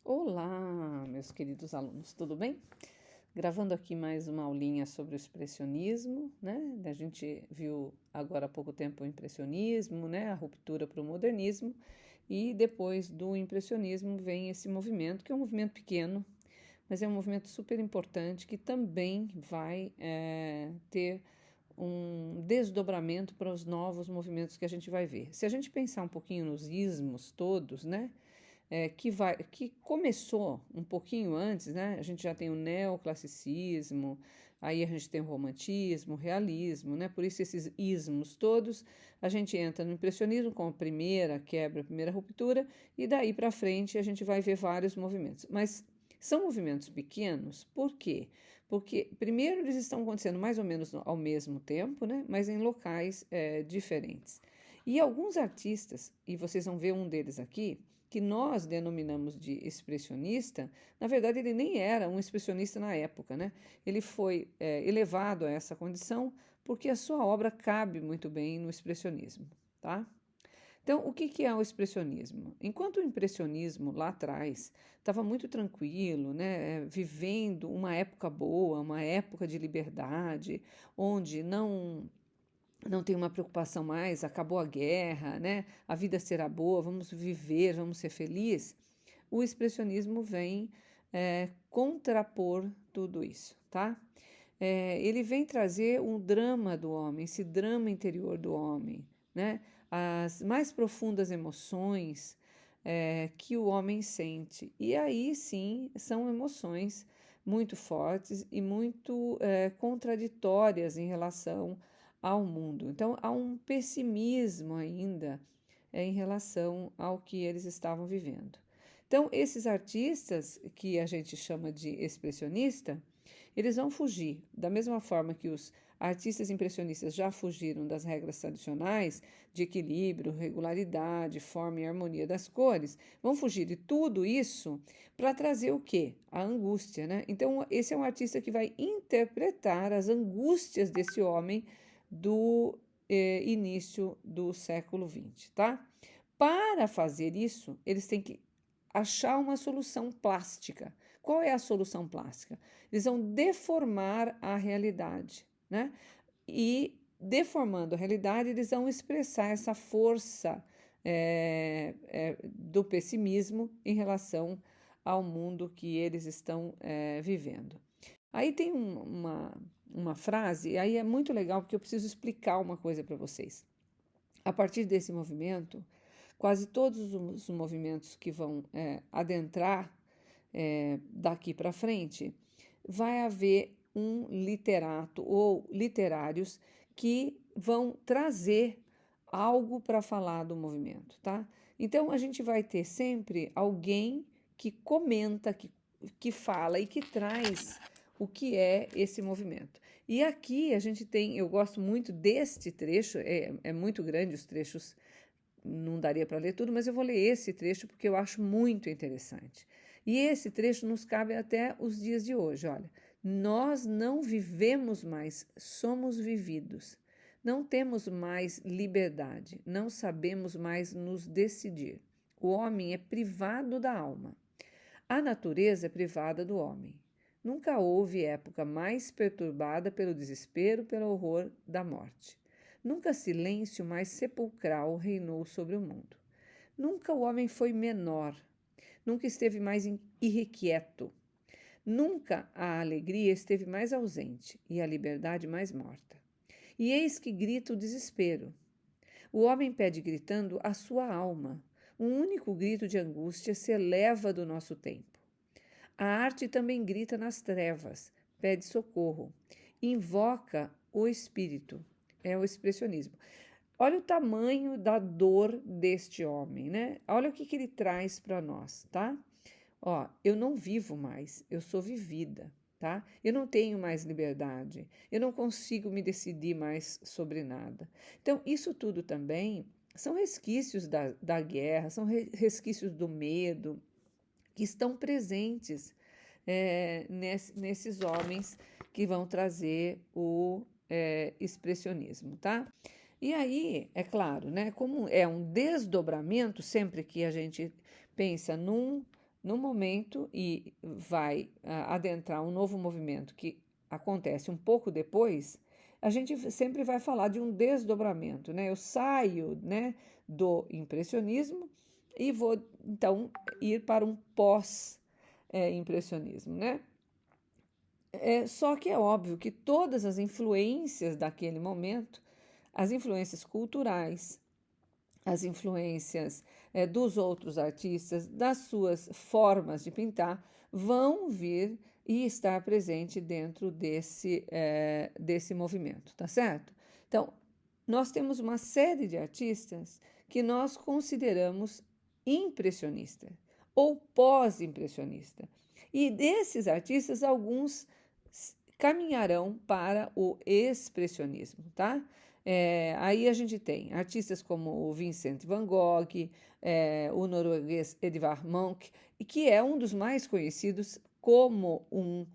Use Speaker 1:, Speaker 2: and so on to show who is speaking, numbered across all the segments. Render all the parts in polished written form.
Speaker 1: Olá, meus queridos alunos, tudo bem? Gravando aqui mais uma aulinha sobre o expressionismo, né? A gente viu agora há pouco tempo o impressionismo, né? A ruptura para o modernismo, e depois do impressionismo vem esse movimento, que é um movimento pequeno, mas é um movimento super importante que também vai ter um desdobramento para os novos movimentos que a gente vai ver. Se a gente pensar um pouquinho nos ismos todos, né? Que começou um pouquinho antes, né? A gente já tem o neoclassicismo, aí a gente tem o romantismo, o realismo, né? Por isso esses ismos todos, a gente entra no impressionismo com a primeira quebra, a primeira ruptura, e daí para frente a gente vai ver vários movimentos. Mas são movimentos pequenos, por quê? Porque, primeiro, eles estão acontecendo mais ou menos ao mesmo tempo, né? Mas em locais diferentes. E alguns artistas, e vocês vão ver um deles aqui, que nós denominamos de expressionista, na verdade ele nem era um expressionista na época, né? Ele foi elevado a essa condição porque a sua obra cabe muito bem no expressionismo, tá? Então, o que é o expressionismo? Enquanto o impressionismo lá atrás estava muito tranquilo, né, vivendo uma época boa, uma época de liberdade, onde não tem uma preocupação mais, acabou a guerra, né? A vida será boa, vamos viver, vamos ser felizes. O expressionismo vem contrapor tudo isso, tá? Ele vem trazer um drama do homem, esse drama interior do homem, né? As mais profundas emoções que o homem sente. E aí sim são emoções muito fortes e muito contraditórias em relação ao mundo. Então há um pessimismo ainda em relação ao que eles estavam vivendo. Então, esses artistas que a gente chama de expressionista, eles vão fugir, da mesma forma que os artistas impressionistas já fugiram das regras tradicionais de equilíbrio, regularidade, forma e harmonia das cores, vão fugir de tudo isso para trazer o quê? A angústia, né? Então, esse é um artista que vai interpretar as angústias desse homem do início do século XX, tá? Para fazer isso, eles têm que achar uma solução plástica. Qual é a solução plástica? Eles vão deformar a realidade, né? E deformando a realidade, eles vão expressar essa força do pessimismo em relação ao mundo que eles estão vivendo. Aí tem uma frase, e aí é muito legal porque eu preciso explicar uma coisa para vocês. A partir desse movimento, quase todos os movimentos que vão adentrar daqui para frente, vai haver um literato ou literários que vão trazer algo para falar do movimento, tá? Então a gente vai ter sempre alguém que comenta, que fala e que traz o que é esse movimento. E aqui a gente tem, eu gosto muito deste trecho, é muito grande os trechos, não daria para ler tudo, mas eu vou ler esse trecho porque eu acho muito interessante. E esse trecho nos cabe até os dias de hoje. Olha, nós não vivemos mais, somos vividos. Não temos mais liberdade, não sabemos mais nos decidir. O homem é privado da alma. A natureza é privada do homem. Nunca houve época mais perturbada pelo desespero, pelo horror da morte. Nunca silêncio mais sepulcral reinou sobre o mundo. Nunca o homem foi menor, nunca esteve mais irrequieto. Nunca a alegria esteve mais ausente e a liberdade mais morta. E eis que grita o desespero. O homem pede gritando a sua alma. Um único grito de angústia se eleva do nosso tempo. A arte também grita nas trevas, pede socorro, invoca o espírito. É o expressionismo. Olha o tamanho da dor deste homem, né? Olha o que ele traz para nós, tá? Ó, eu não vivo mais, eu sou vivida, tá? Eu não tenho mais liberdade, eu não consigo me decidir mais sobre nada. Então, isso tudo também são resquícios da guerra, são resquícios do medo que estão presentes nesses homens que vão trazer o expressionismo, tá? E aí, é claro, né, como é um desdobramento, sempre que a gente pensa no momento e vai adentrar um novo movimento que acontece um pouco depois, a gente sempre vai falar de um desdobramento, né? Eu saio, né, do impressionismo e vou então ir para um pós-impressionismo, né? Só que é óbvio que todas as influências daquele momento, as influências culturais, as influências dos outros artistas, das suas formas de pintar, vão vir e estar presente dentro desse movimento, tá certo? Então, nós temos uma série de artistas que nós consideramos impressionista ou pós-impressionista. E desses artistas, alguns caminharão para o expressionismo, tá? Aí a gente tem artistas como o Vincent van Gogh, o norueguês Edvard Munch, que é um dos mais conhecidos como um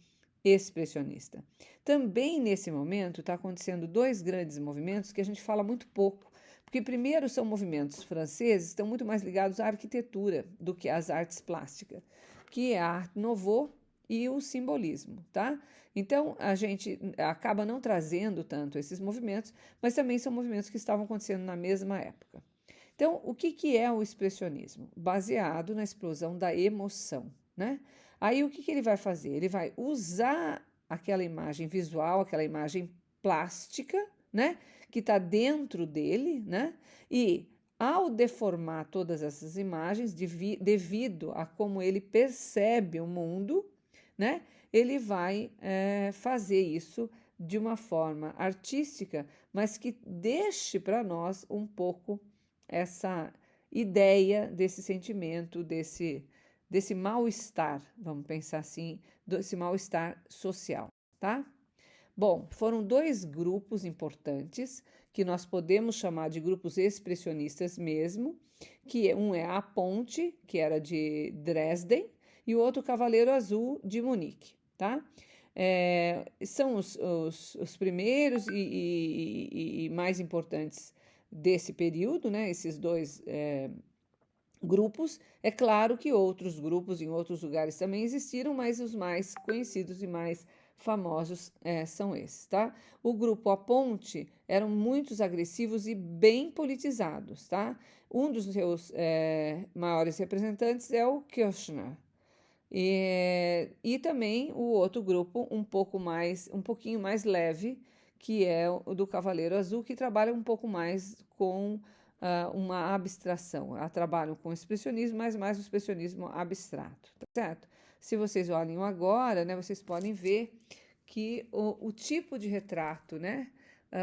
Speaker 1: expressionista. Também nesse momento está acontecendo dois grandes movimentos que a gente fala muito pouco, porque primeiro são movimentos franceses, estão muito mais ligados à arquitetura do que às artes plásticas, que é a Art Nouveau e o simbolismo, tá? Então, a gente acaba não trazendo tanto esses movimentos, mas também são movimentos que estavam acontecendo na mesma época. Então, o que é o expressionismo? Baseado na explosão da emoção, né? Aí, o que ele vai fazer? Ele vai usar aquela imagem visual, aquela imagem plástica, né? Que está dentro dele, né? E ao deformar todas essas imagens, devido a como ele percebe o mundo, né? Ele vai fazer isso de uma forma artística, mas que deixe para nós um pouco essa ideia desse sentimento, desse mal-estar, vamos pensar assim, desse mal-estar social, tá? Bom, foram dois grupos importantes que nós podemos chamar de grupos expressionistas mesmo, que um é a Ponte, que era de Dresden, e o outro Cavaleiro Azul de Munique, tá? São os primeiros e mais importantes desse período, né? Esses dois grupos. É claro que outros grupos em outros lugares também existiram, mas os mais conhecidos e mais famosos são esses, tá? O grupo A Ponte eram muitos agressivos e bem politizados, tá? Um dos seus maiores representantes é o Kirchner. E também o outro grupo um pouquinho mais leve, que é o do Cavaleiro Azul, que trabalha um pouco mais com uma abstração. Trabalham com expressionismo, mas mais o expressionismo abstrato, tá certo? Se vocês olham agora, né, vocês podem ver que o tipo de retrato, né,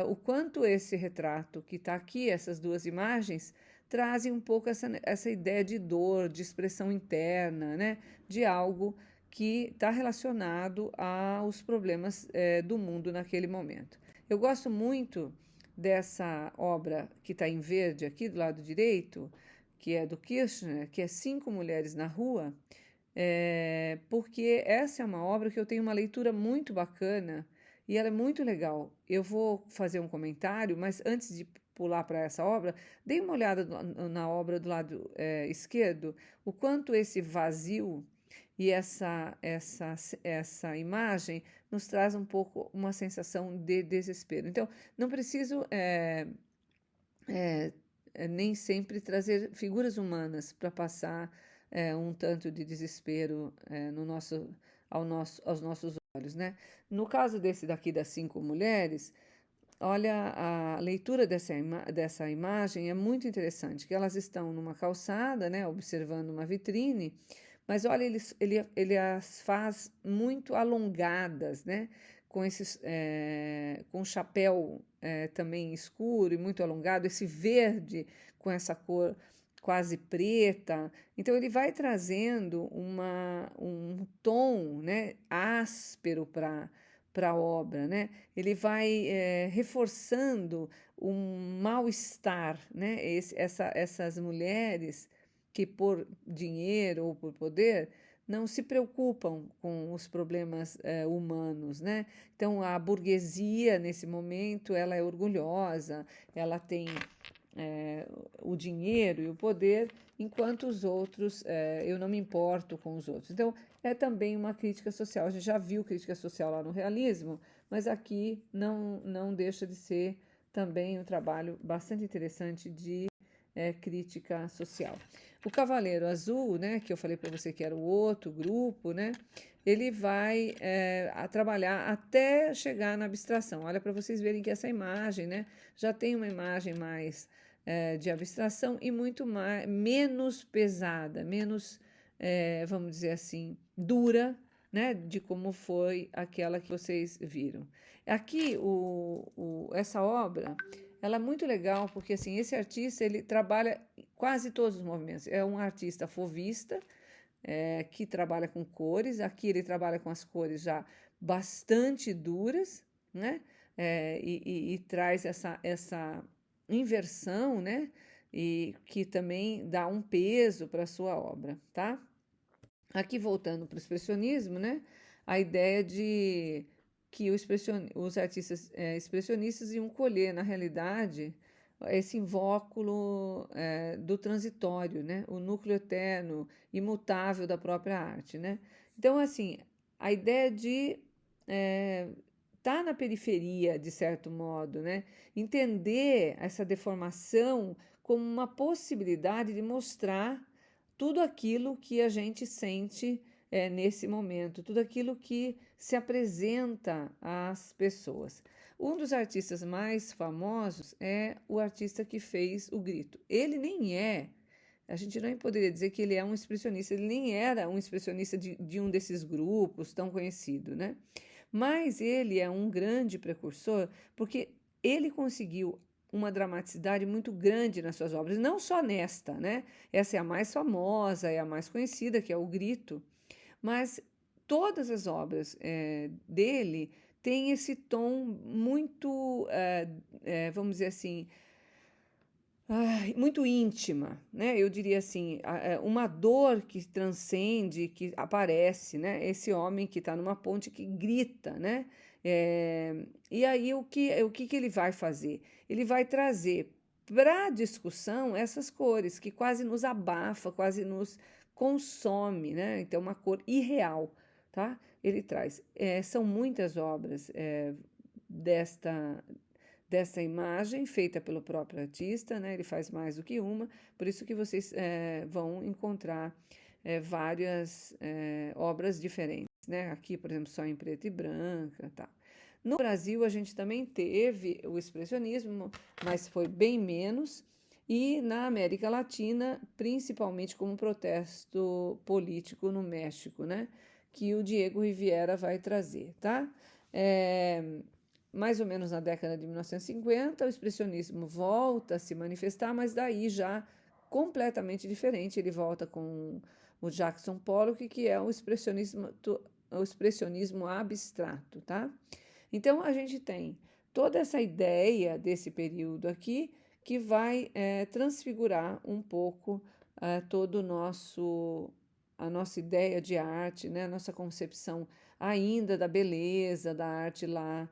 Speaker 1: o quanto esse retrato que está aqui, essas duas imagens, trazem um pouco essa ideia de dor, de expressão interna, né, de algo que está relacionado aos problemas do mundo naquele momento. Eu gosto muito dessa obra que está em verde aqui do lado direito, que é do Kirchner, que é Cinco Mulheres na Rua, porque essa é uma obra que eu tenho uma leitura muito bacana e ela é muito legal. Eu vou fazer um comentário, mas antes de pular para essa obra, dê uma olhada na obra do lado esquerdo, o quanto esse vazio e essa imagem nos traz um pouco uma sensação de desespero. Então, não preciso nem sempre trazer figuras humanas para passar um tanto de desespero aos nossos olhos, né? No caso desse daqui das cinco mulheres, olha, a leitura dessa imagem é muito interessante, que elas estão numa calçada, né, observando uma vitrine, mas olha, ele as faz muito alongadas, né, com chapéu também escuro e muito alongado, esse verde com essa cor quase preta. Então ele vai trazendo um tom, né, áspero para a obra, né? Ele vai reforçando um mal-estar, né? Essas mulheres que por dinheiro ou por poder não se preocupam com os problemas humanos, né? Então a burguesia nesse momento ela é orgulhosa, ela tem o dinheiro e o poder, enquanto os outros, eu não me importo com os outros. Então, é também uma crítica social. A gente já viu crítica social lá no realismo, mas aqui não deixa de ser também um trabalho bastante interessante de crítica social. O Cavaleiro Azul, né, que eu falei para você que era o outro grupo, né, ele vai a trabalhar até chegar na abstração. Olha para vocês verem que essa imagem, né, já tem uma imagem mais de abstração e muito mais, menos pesada, menos, vamos dizer assim, dura, né, de como foi aquela que vocês viram. Aqui, essa obra, ela é muito legal porque assim, esse artista ele trabalha quase todos os movimentos. É um artista fauvista, que trabalha com cores. Aqui ele trabalha com as cores já bastante duras, né? E traz essa inversão, né? E que também dá um peso para a sua obra, tá? Aqui voltando para o expressionismo, né? A ideia de que os artistas expressionistas iam colher, na realidade, esse invólucro do transitório, né? O núcleo eterno, imutável da própria arte, né? Então, assim, a ideia de estar na periferia, de certo modo, né? Entender essa deformação como uma possibilidade de mostrar tudo aquilo que a gente sente nesse momento, tudo aquilo que se apresenta às pessoas. Um dos artistas mais famosos é o artista que fez o Grito. Ele nem a gente não poderia dizer que ele é um expressionista, ele nem era um expressionista de um desses grupos tão conhecido, né? Mas ele é um grande precursor porque ele conseguiu uma dramaticidade muito grande nas suas obras, não só nesta, né? Essa é a mais famosa, é a mais conhecida, que é o Grito, mas todas as obras dele têm esse tom muito, vamos dizer assim, muito íntima, né? Eu diria assim, uma dor que transcende, que aparece, né? Esse homem que está numa ponte que grita, né? E aí o que ele vai fazer? Ele vai trazer para a discussão essas cores que quase nos abafa, quase nos consome, né? Então, uma cor irreal, tá? Ele traz. São muitas obras desta dessa imagem feita pelo próprio artista, né? Ele faz mais do que uma, por isso que vocês vão encontrar várias obras diferentes, né? Aqui, por exemplo, só em preto e branca, tá? No Brasil, a gente também teve o expressionismo, mas foi bem menos, e na América Latina, principalmente como protesto político no México, né? Que o Diego Rivera vai trazer, tá? Mais ou menos na década de 1950, o expressionismo volta a se manifestar, mas daí já completamente diferente. Ele volta com o Jackson Pollock, que é o expressionismo abstrato, tá? Então, a gente tem toda essa ideia desse período aqui que vai transfigurar um pouco todo a nossa ideia de arte, né? A nossa concepção ainda da beleza da arte lá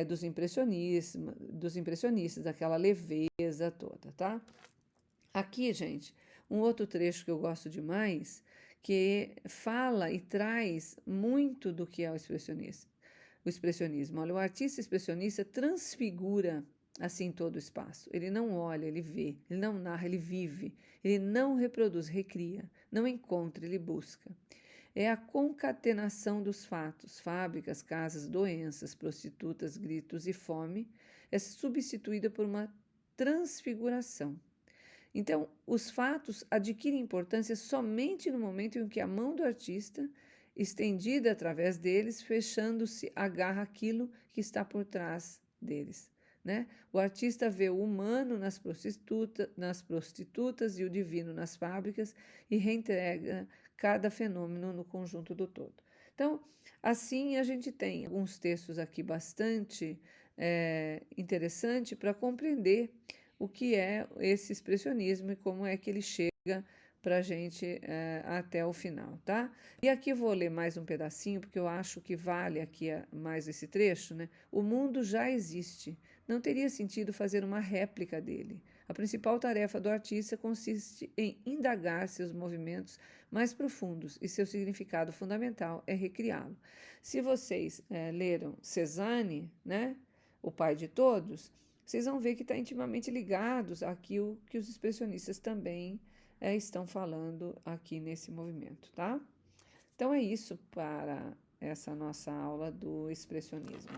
Speaker 1: dos impressionistas, daquela leveza toda, tá? Aqui, gente, um outro trecho que eu gosto demais, que fala e traz muito do que é o expressionismo. O expressionismo. Olha, o artista expressionista transfigura assim todo o espaço. Ele não olha, ele vê, ele não narra, ele vive, ele não reproduz, recria, não encontra, ele busca. É a concatenação dos fatos, fábricas, casas, doenças, prostitutas, gritos e fome, é substituída por uma transfiguração. Então, os fatos adquirem importância somente no momento em que a mão do artista, estendida através deles, fechando-se, agarra aquilo que está por trás deles. Né? O artista vê o humano nas prostitutas e o divino nas fábricas e reintegra cada fenômeno no conjunto do todo. Então, assim a gente tem alguns textos aqui bastante interessante para compreender o que é esse expressionismo e como é que ele chega para a gente até o final, tá? E aqui eu vou ler mais um pedacinho, porque eu acho que vale aqui mais esse trecho, né? O mundo já existe. Não teria sentido fazer uma réplica dele. A principal tarefa do artista consiste em indagar seus movimentos mais profundos e seu significado fundamental é recriá-lo. Se vocês leram Cézanne, né, o pai de todos, vocês vão ver que está intimamente ligados àquilo que os expressionistas também estão falando aqui nesse movimento, tá? Então é isso para essa nossa aula do expressionismo.